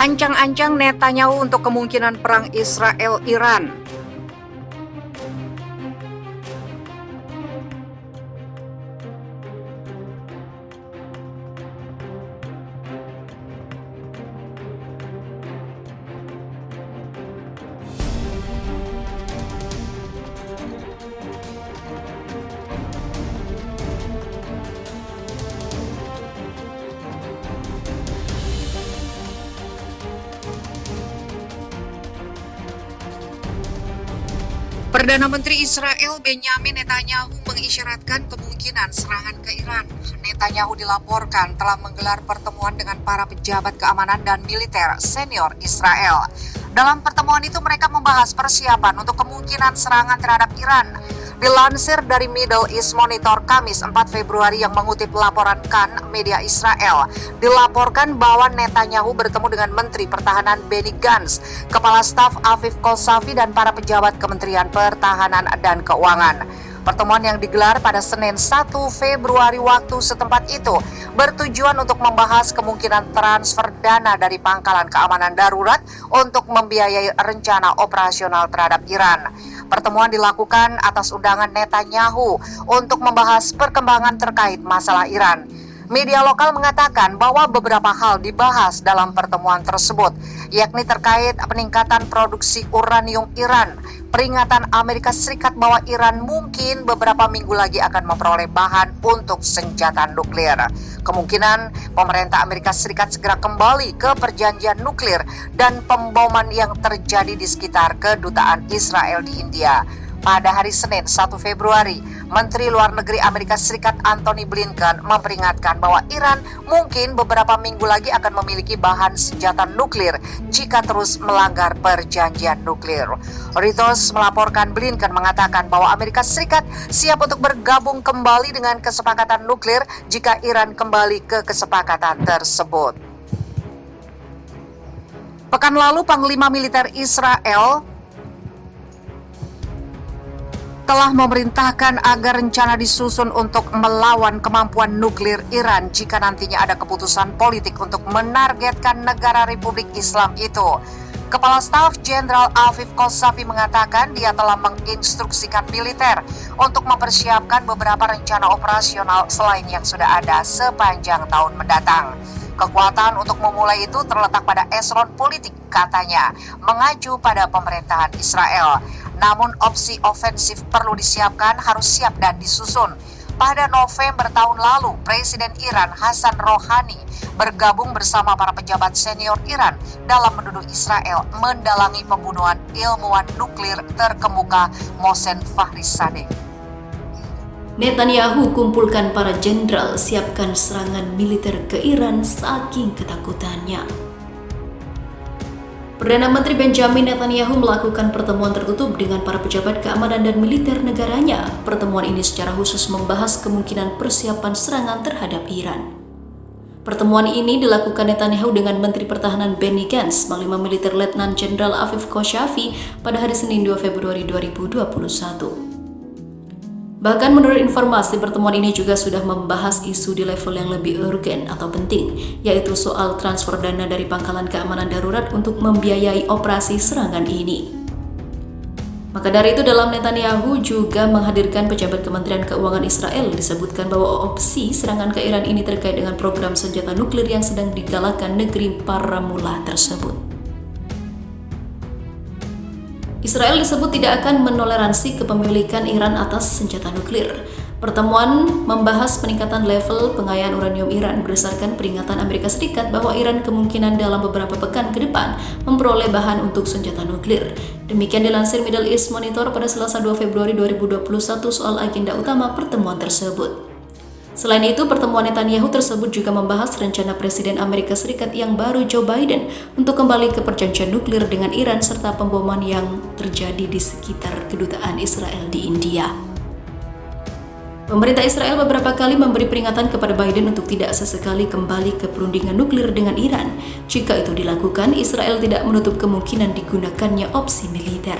Ancang-ancang Netanyahu untuk kemungkinan perang Israel-Iran. Perdana Menteri Israel Benjamin Netanyahu mengisyaratkan kemungkinan serangan ke Iran. Netanyahu dilaporkan telah menggelar pertemuan dengan para pejabat keamanan dan militer senior Israel. Dalam pertemuan itu mereka membahas persiapan untuk kemungkinan serangan terhadap Iran. Dilansir dari Middle East Monitor Kamis 4 Februari yang mengutip laporan Kan media Israel, dilaporkan bahwa Netanyahu bertemu dengan Menteri Pertahanan Benny Gantz, Kepala Staf Afif Kosavi dan para pejabat Kementerian Pertahanan dan Keuangan. Pertemuan yang digelar pada Senin 1 Februari waktu setempat itu bertujuan untuk membahas kemungkinan transfer dana dari pangkalan keamanan darurat untuk membiayai rencana operasional terhadap Iran. Pertemuan dilakukan atas undangan Netanyahu untuk membahas perkembangan terkait masalah Iran. Media lokal mengatakan bahwa beberapa hal dibahas dalam pertemuan tersebut, yakni terkait peningkatan produksi uranium Iran, peringatan Amerika Serikat bahwa Iran mungkin beberapa minggu lagi akan memperoleh bahan untuk senjata nuklir. Kemungkinan pemerintah Amerika Serikat segera kembali ke perjanjian nuklir dan pemboman yang terjadi di sekitar kedutaan Israel di India. Pada hari Senin 1 Februari, Menteri Luar Negeri Amerika Serikat Antony Blinken memperingatkan bahwa Iran mungkin beberapa minggu lagi akan memiliki bahan senjata nuklir jika terus melanggar perjanjian nuklir. Reuters melaporkan Blinken mengatakan bahwa Amerika Serikat siap untuk bergabung kembali dengan kesepakatan nuklir jika Iran kembali ke kesepakatan tersebut. Pekan lalu, Panglima Militer Israel telah memerintahkan agar rencana disusun untuk melawan kemampuan nuklir Iran jika nantinya ada keputusan politik untuk menargetkan negara Republik Islam itu. Kepala Staf Jenderal Afif Kosavi mengatakan dia telah menginstruksikan militer untuk mempersiapkan beberapa rencana operasional selain yang sudah ada sepanjang tahun mendatang. Kekuatan untuk memulai itu terletak pada eselon politik, katanya, mengacu pada pemerintahan Israel. Namun opsi ofensif perlu disiapkan, harus siap dan disusun. Pada November tahun lalu, Presiden Iran Hassan Rouhani bergabung bersama para pejabat senior Iran dalam menuduh Israel mendalangi pembunuhan ilmuwan nuklir terkemuka Mohsen Fakhrizadeh. Netanyahu kumpulkan para jenderal, siapkan serangan militer ke Iran saking ketakutannya. Perdana Menteri Benjamin Netanyahu melakukan pertemuan tertutup dengan para pejabat keamanan dan militer negaranya. Pertemuan ini secara khusus membahas kemungkinan persiapan serangan terhadap Iran. Pertemuan ini dilakukan Netanyahu dengan Menteri Pertahanan Benny Gantz, Panglima Militer Letnan Jenderal Afif Kosavi pada hari Senin 2 Februari 2021. Bahkan menurut informasi, pertemuan ini juga sudah membahas isu di level yang lebih urgen atau penting, yaitu soal transfer dana dari pangkalan keamanan darurat untuk membiayai operasi serangan ini. Maka dari itu, dalam Netanyahu juga menghadirkan pejabat Kementerian Keuangan Israel, disebutkan bahwa opsi serangan ke Iran ini terkait dengan program senjata nuklir yang sedang digalakan negeri para mullah tersebut. Israel disebut tidak akan menoleransi kepemilikan Iran atas senjata nuklir. Pertemuan membahas peningkatan level pengayaan uranium Iran berdasarkan peringatan Amerika Serikat bahwa Iran kemungkinan dalam beberapa pekan ke depan memperoleh bahan untuk senjata nuklir. Demikian dilansir Middle East Monitor pada Selasa 2 Februari 2021 soal agenda utama pertemuan tersebut. Selain itu, pertemuan Netanyahu tersebut juga membahas rencana Presiden Amerika Serikat yang baru Joe Biden untuk kembali ke perjanjian nuklir dengan Iran serta pemboman yang terjadi di sekitar kedutaan Israel di India. Pemerintah Israel beberapa kali memberi peringatan kepada Biden untuk tidak sesekali kembali ke perundingan nuklir dengan Iran. Jika itu dilakukan, Israel tidak menutup kemungkinan digunakannya opsi militer.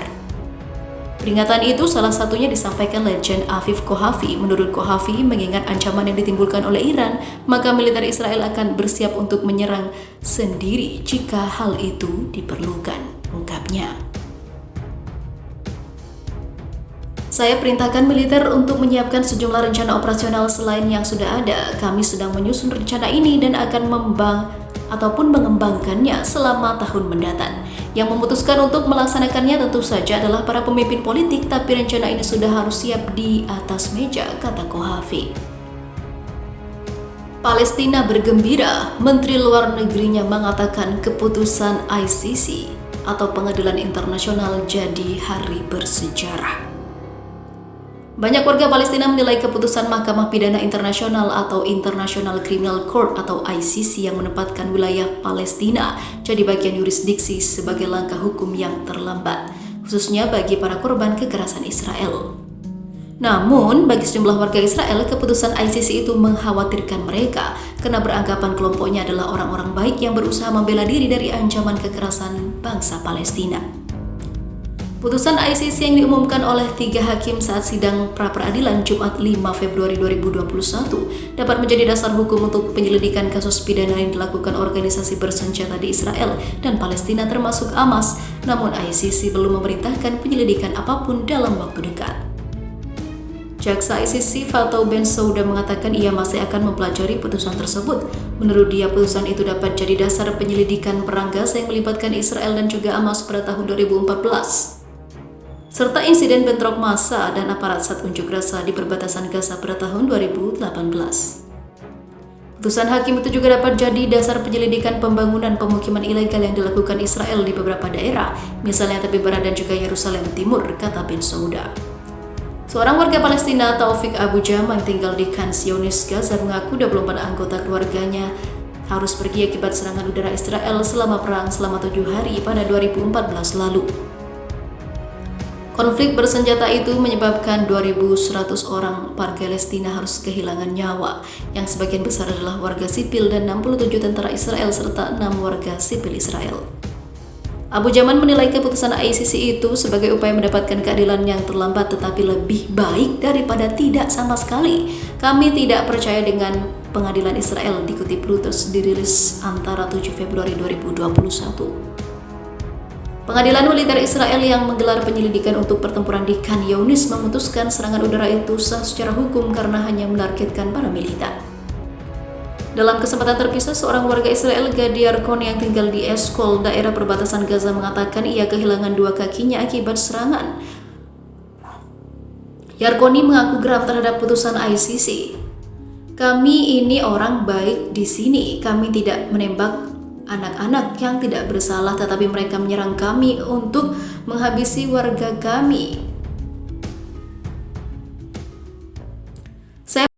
Peringatan itu salah satunya disampaikan Legend Afif Kohafi. Menurut Kohafi, mengingat ancaman yang ditimbulkan oleh Iran, maka militer Israel akan bersiap untuk menyerang sendiri jika hal itu diperlukan, ungkapnya. Saya perintahkan militer untuk menyiapkan sejumlah rencana operasional selain yang sudah ada. Kami sedang menyusun rencana ini dan akan mengembangkannya selama tahun mendatang. Yang memutuskan untuk melaksanakannya tentu saja adalah para pemimpin politik, tapi rencana ini sudah harus siap di atas meja, kata Kohafi. Palestina bergembira, Menteri Luar Negerinya mengatakan keputusan ICC atau Pengadilan Internasional jadi hari bersejarah. Banyak warga Palestina menilai keputusan Mahkamah Pidana Internasional atau International Criminal Court atau ICC yang menempatkan wilayah Palestina jadi bagian yurisdiksi sebagai langkah hukum yang terlambat, khususnya bagi para korban kekerasan Israel. Namun, bagi sejumlah warga Israel, keputusan ICC itu mengkhawatirkan mereka karena beranggapan kelompoknya adalah orang-orang baik yang berusaha membela diri dari ancaman kekerasan bangsa Palestina. Putusan ICC yang diumumkan oleh 3 hakim saat sidang pra-peradilan Jumat 5 Februari 2021 dapat menjadi dasar hukum untuk penyelidikan kasus pidana yang dilakukan organisasi bersenjata di Israel dan Palestina termasuk Hamas, namun ICC belum memerintahkan penyelidikan apapun dalam waktu dekat. Jaksa ICC Fatou Bensouda mengatakan ia masih akan mempelajari putusan tersebut. Menurut dia, putusan itu dapat jadi dasar penyelidikan perang Gaza yang melibatkan Israel dan juga Hamas pada tahun 2014. Serta insiden bentrok massa dan aparat saat unjuk rasa di perbatasan Gaza pada tahun 2018. Putusan hakim itu juga dapat jadi dasar penyelidikan pembangunan pemukiman ilegal yang dilakukan Israel di beberapa daerah, misalnya tepi barat dan juga Yerusalem Timur, kata Bensouda. Seorang warga Palestina, Taufik Abu Jama, yang tinggal di Khan Younis, Gaza, mengaku 24 anggota keluarganya harus pergi akibat serangan udara Israel selama perang selama 7 hari pada 2014 lalu. Konflik bersenjata itu menyebabkan 2.100 orang Palestina harus kehilangan nyawa, yang sebagian besar adalah warga sipil dan 67 tentara Israel serta 6 warga sipil Israel. Abu Jaman menilai keputusan ICC itu sebagai upaya mendapatkan keadilan yang terlambat tetapi lebih baik daripada tidak sama sekali. Kami tidak percaya dengan pengadilan Israel, dikutip Reuters dirilis antara 7 Februari 2021. Pengadilan militer Israel yang menggelar penyelidikan untuk pertempuran di Khan Younis memutuskan serangan udara itu sah secara hukum karena hanya menargetkan para militer. Dalam kesempatan terpisah, seorang warga Israel, Gadi Yarkoni, yang tinggal di Eshkol, daerah perbatasan Gaza, mengatakan ia kehilangan 2 kakinya akibat serangan. Yarkoni mengaku geram terhadap putusan ICC. Kami ini orang baik di sini, kami tidak menembak anak-anak yang tidak bersalah, tetapi mereka menyerang kami untuk menghabisi warga kami.